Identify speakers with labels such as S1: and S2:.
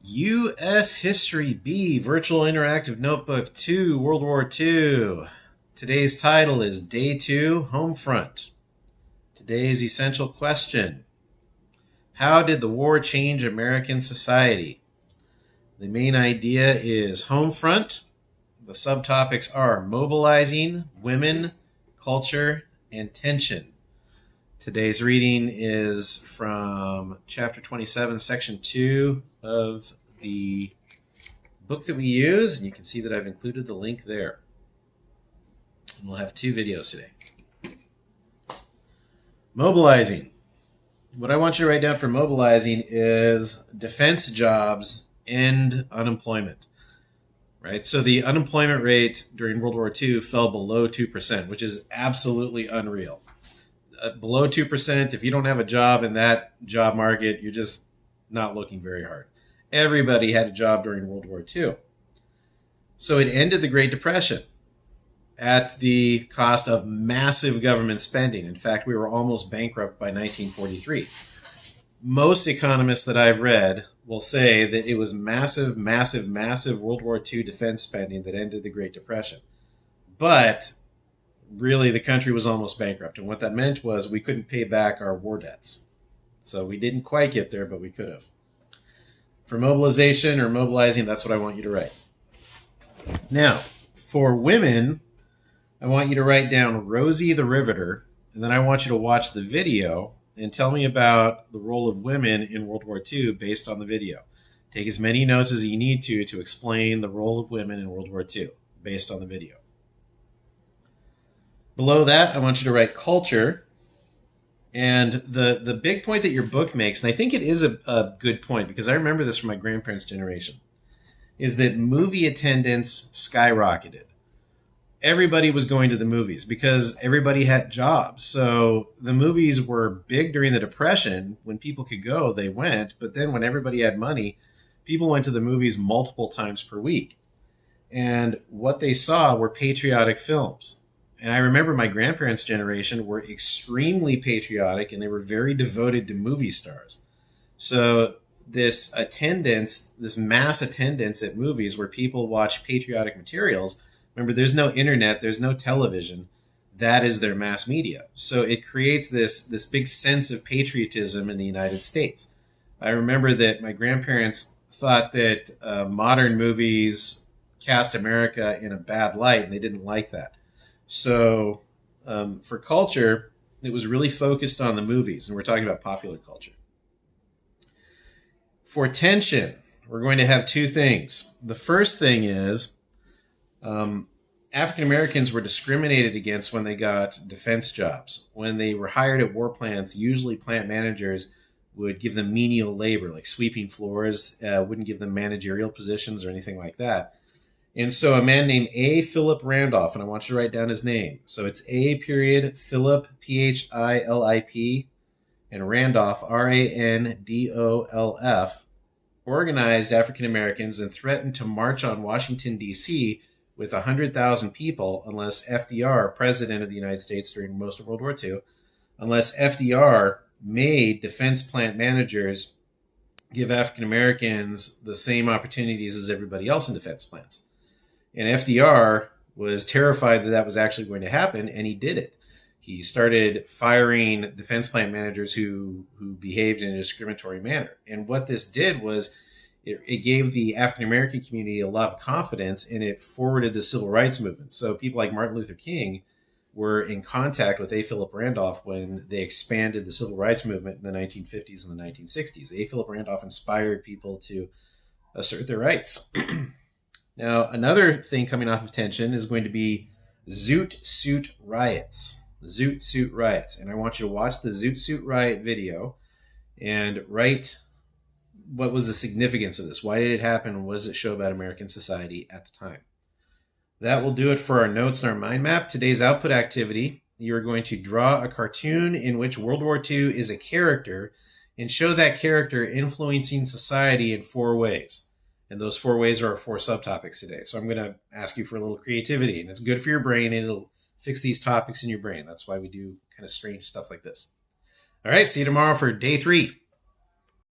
S1: U.S. History B Virtual Interactive Notebook 2, World War II. Today's title is Day 2, Home Front. Today's essential question: how did the war change American society? The main idea is home front. The subtopics are mobilizing, women, culture, and tension. Today's reading is from chapter 27, section 2 of the book that we use, and you can see that I've included the link there. And we'll have 2 videos today. Mobilizing. What I want you to write down for mobilizing is defense jobs end unemployment. Right? So the unemployment rate during World War II fell below 2%, which is absolutely unreal. Below 2%, if you don't have a job in that job market, you're just not looking very hard. Everybody had a job during World War II. So it ended the Great Depression at the cost of massive government spending. In fact, we were almost bankrupt by 1943. Most economists that I've read will say that it was massive World War II defense spending that ended the Great Depression. But really, the country was almost bankrupt. And what that meant was we couldn't pay back our war debts. So we didn't quite get there, but we could have. For mobilization or mobilizing, that's what I want you to write. Now, for women, I want you to write down Rosie the Riveter, and then I want you to watch the video and tell me about the role of women in World War II based on the video. Take as many notes as you need to explain the role of women in World War II based on the video. Below that, I want you to write culture. And the big point that your book makes, and I think it is a good point because I remember this from my grandparents' generation, is that movie attendance skyrocketed. Everybody was going to the movies because everybody had jobs. So the movies were big during the Depression. When people could go, they went. But then when everybody had money, people went to the movies multiple times per week. And what they saw were patriotic films. And I remember my grandparents' generation were extremely patriotic, and they were very devoted to movie stars. So this attendance, this mass attendance at movies where people watch patriotic materials, remember, there's no internet, there's no television. That is their mass media. So it creates this big sense of patriotism in the United States. I remember that my grandparents thought that modern movies cast America in a bad light, and they didn't like that. So for culture, it was really focused on the movies, and we're talking about popular culture. For tension, we're going to have 2 things. The first thing is African Americans were discriminated against when they got defense jobs. When they were hired at war plants, usually plant managers would give them menial labor, like sweeping floors, wouldn't give them managerial positions or anything like that. And so a man named A. Philip Randolph, and I want you to write down his name. So it's A. Philip, Philip, and Randolph, Randolf, organized African Americans and threatened to march on Washington, D.C. with 100,000 people unless FDR, President of the United States during most of World War II, unless FDR made defense plant managers give African Americans the same opportunities as everybody else in defense plants. And FDR was terrified that that was actually going to happen, and he did it. He started firing defense plant managers who behaved in a discriminatory manner. And what this did was it gave the African-American community a lot of confidence, and it forwarded the civil rights movement. So people like Martin Luther King were in contact with A. Philip Randolph when they expanded the civil rights movement in the 1950s and the 1960s. A. Philip Randolph inspired people to assert their rights. Now, another thing coming off of tension is going to be Zoot Suit Riots. Zoot Suit Riots. And I want you to watch the Zoot Suit Riot video and write what was the significance of this. Why did it happen? What does it show about American society at the time? That will do it for our notes and our mind map. Today's output activity, you're going to draw a cartoon in which World War II is a character and show that character influencing society in 4 ways. And those 4 ways are our 4 subtopics today. So I'm going to ask you for a little creativity, and it's good for your brain, and it'll fix these topics in your brain. That's why we do kind of strange stuff like this. All right, see you tomorrow for day 3.